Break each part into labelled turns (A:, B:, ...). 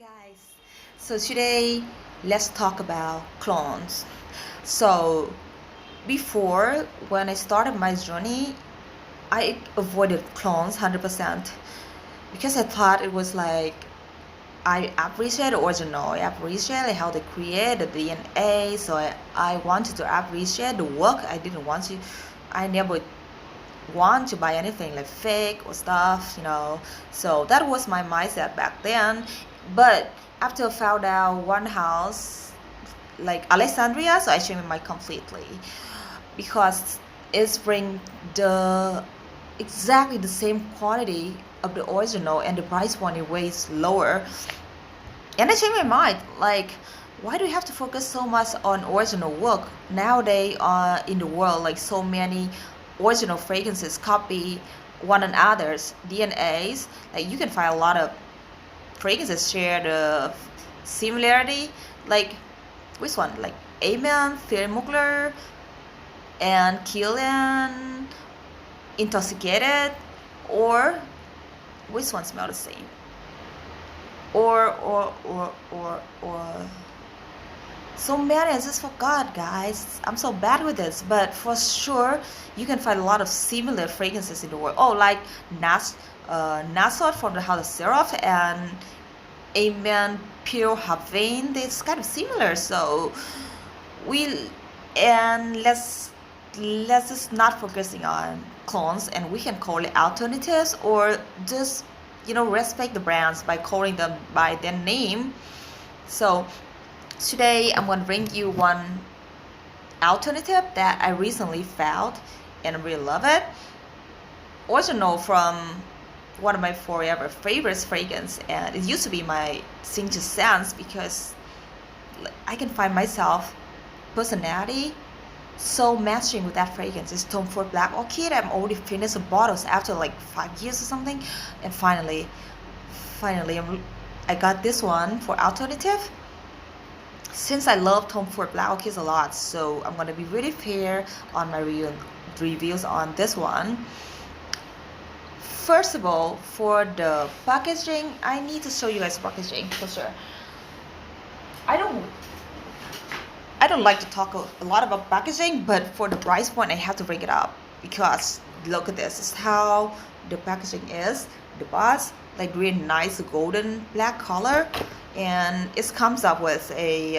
A: Guys, so today let's talk about clones. So before, when I started my journey, I avoided clones 100% because I thought it was like I appreciate the original. I appreciate how they create the DNA. So I wanted to appreciate the work. I never want to buy anything like fake or stuff. So that was my mindset back then. But after I found out one house like Alexandria, so I changed my mind completely because it's bring the exactly the same quality of the original and the price point is way lower. And I changed my mind, like, why do you have to focus so much on original work nowadays? In the world, like, so many original fragrances copy one another's DNAs. Like, you can find a lot of fragrances share the similarity, like, which one, like Amen, Firmugler, and Killian, Intoxicated, or which one smell the same, or so many. I just forgot, guys. I'm so bad with this, but for sure you can find a lot of similar fragrances in the world. Oh, like Nassau from the House of Seraph and Amen Pure Havane. It's kind of similar. So we and let's just not focusing on clones, and we can call it alternatives, or just respect the brands by calling them by their name. So today I'm going to bring you one alternative that I recently found and I really love it. Original from one of my forever favorite fragrance, and it used to be my signature scents because I can find myself personality so matching with that fragrance. It's Tomford Black Orchid. I'm already finished the bottles after like 5 years or something, and finally I got this one for alternative. Since I love Tomford Black Orchids a lot, so I'm gonna be really fair on my reviews on this one. First of all, for the packaging, I need to show you guys packaging for sure. I don't like to talk a lot about packaging, but for the price point, I have to bring it up because look at this. This is how the packaging is. The box, like, really nice golden black color, and it comes up with a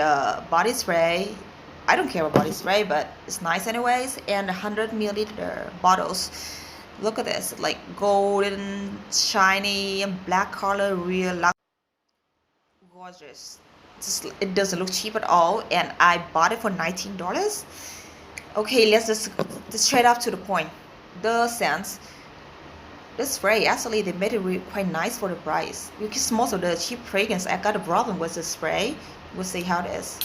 A: body spray. I don't care about body spray, but it's nice anyways. And 100 milliliter bottles. Look at this, like golden, shiny, and black color, real gorgeous. It doesn't look cheap at all, and I bought it for $19. Okay, let's just straight up to the point. The scents, the spray, actually they made it really quite nice for the price, because most of the cheap fragrance I got a problem with the spray. We'll see how it is.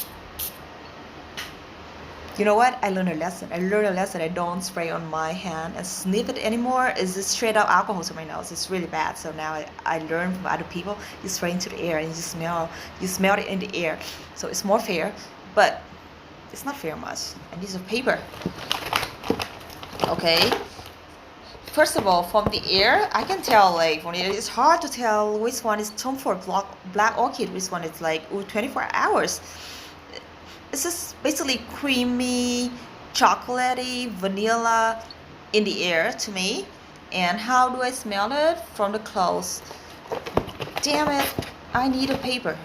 A: You know what? I learned a lesson. I don't spray on my hand and sniff it anymore. It's just straight up alcohol to my nose. It's really bad. So now I learned from other people. You spray into the air and you smell it in the air. So it's more fair, but it's not fair much. And these are paper. Okay. First of all, from the air, I can tell, like, from the air, it's hard to tell which one is Tomford Black Orchid, which one is like OUD24 hours. It's just basically creamy, chocolatey, vanilla in the air to me. And how do I smell it? From the close. Damn it, I need a paper.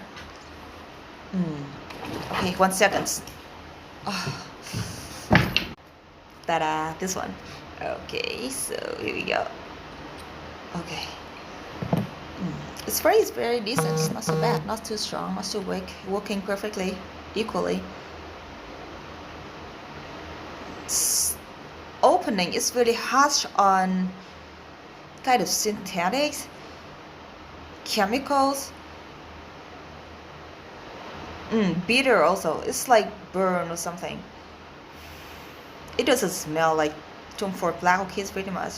A: Okay, 1 second. Oh. Ta-da, this one. Okay, so here we go. Okay. The spray is very decent. It's not so bad, not too strong, not too weak, working perfectly, equally. Opening is really harsh on kind of synthetics, chemicals. Bitter also. It's like burn or something. It doesn't smell like Tomford Black Orchids pretty much.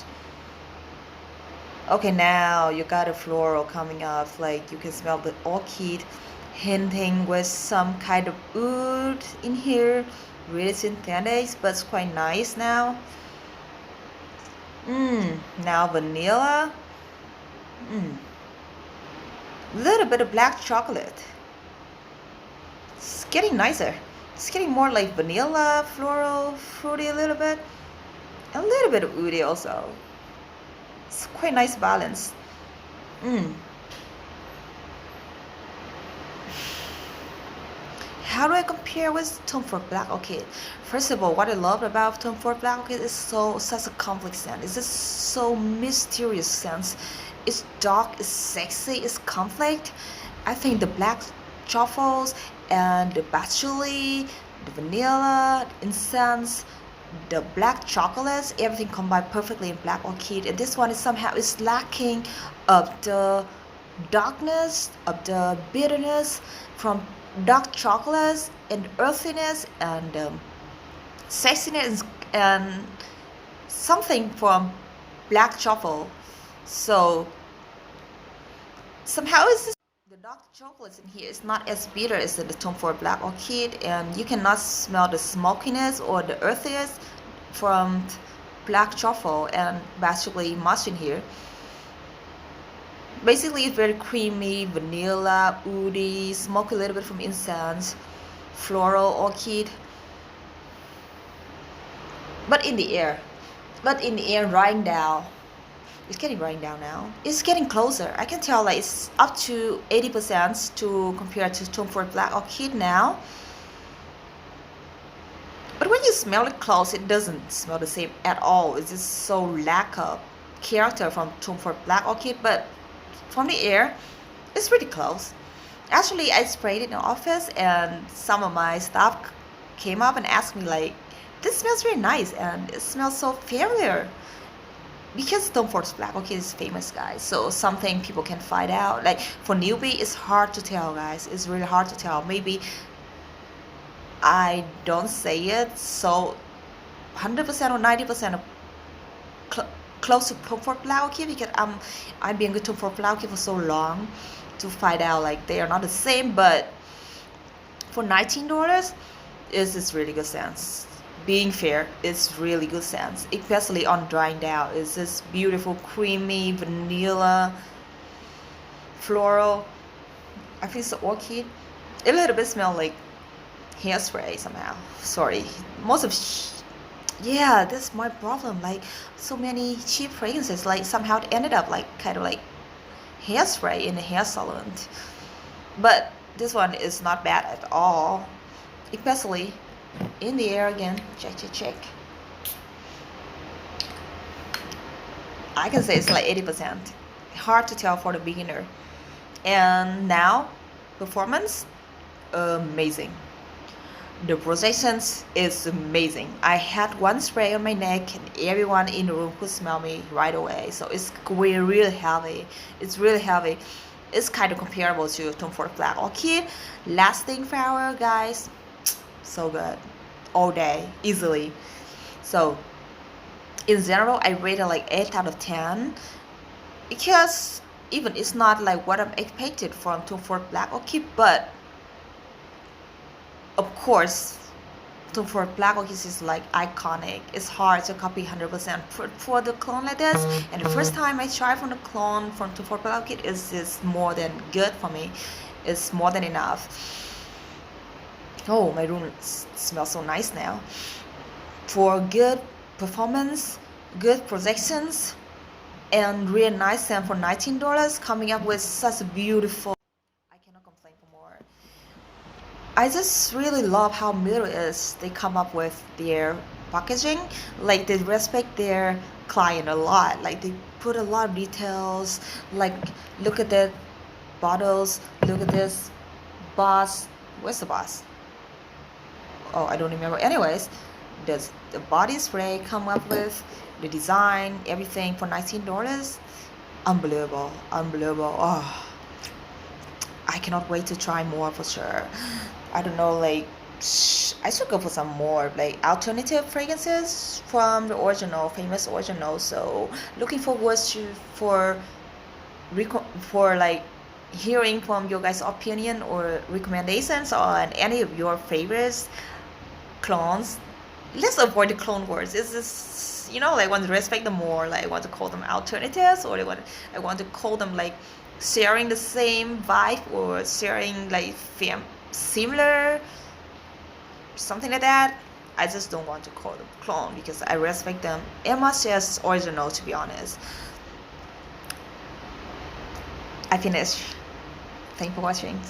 A: Okay, now you got a floral coming up, like you can smell the orchid hinting with some kind of oud in here. Really synthetic, but it's quite nice now. Now vanilla. Little bit of black chocolate. It's getting nicer. It's getting more like vanilla, floral, fruity a little bit. A little bit of woody also. It's quite nice balance. Mm. How do I compare with Tomford Black Orchid? First of all, what I love about Tomford Black Orchid is such a complex scent. It's just so mysterious sense. It's dark, it's sexy, it's conflict. I think the black truffles and the patchouli, the vanilla, incense, the black chocolates, everything combined perfectly in Black Orchid. And this one is somehow is lacking of the darkness, of the bitterness from dark chocolates and earthiness and sexiness and something from black truffle. So somehow it's just the dark chocolates in here is not as bitter as the Tomford Black Orchid, and you cannot smell the smokiness or the earthiness from black truffle and basically much in here. Basically, it's very creamy, vanilla, woody, smoke a little bit from incense, floral, orchid. But in the air, drying down. It's getting drying down now. It's getting closer. I can tell like it's up to 80% to compare to Tomford Black Orchid now. But when you smell it close, it doesn't smell the same at all. It's just so lack of character from Tomford Black Orchid. But from the air, it's pretty close. Actually, I sprayed it in the office, and some of my staff came up and asked me like, "This smells really nice, and it smells so familiar." Because Tomford's Black Orchid is famous, guys. So something people can find out. Like for newbie, it's hard to tell, guys. It's really hard to tell. Maybe I don't say it so 100% or 90% of close to Tomford Black Orchid, because I've been with Tomford Black Orchid for so long to find out like they are not the same. But for $19, it's really good sense. Being fair, it's really good sense, especially on drying down. It's this beautiful creamy vanilla floral. I think it's the orchid. A little bit smell like hairspray somehow. Sorry, most of yeah, that's my problem. Like so many cheap fragrances, like somehow it ended up like kind of like hairspray in a hair salon. But this one is not bad at all, especially in the air again. Check. I can say it's like 80%. Hard to tell for the beginner. And now, performance, amazing. The projections is amazing. I had one spray on my neck and everyone in the room could smell me right away. So it's really heavy. It's really heavy. It's kind of comparable to Tomford Black Orchid. Lasting power, guys. So good. All day, easily. So in general, I rate it like 8 out of 10. Because even it's not like what I'm expected from Tomford Black Orchid, but of course, Tomford Black Orchid is like iconic. It's hard to copy 100% for the clone like this. And the first time I tried from the clone from Tomford Black Orchid is more than good for me. It's more than enough. Oh, my room smells so nice now. For good performance, good projections, and really nice scent for $19, coming up with such a beautiful. I cannot complain for more. I just really love how middle is they come up with their packaging. Like they respect their client a lot. Like they put a lot of details. Like look at the bottles. Look at this boss. Where's the boss? Oh, I don't remember. Anyways, the body spray come up with the design, everything for $19. Unbelievable. Oh, I cannot wait to try more for sure. I don't know, like I should go for some more like alternative fragrances from the original, famous original. So looking forward to for like hearing from your guys' opinion or recommendations on any of your favorites clones. Let's avoid the clone words. It's just like I want to respect them more. Like I want to call them alternatives, or I want to call them like sharing the same vibe or sharing like similar something like that, I just don't want to call them clone because I respect them as much as original, to be honest. I finished. Thank you for watching.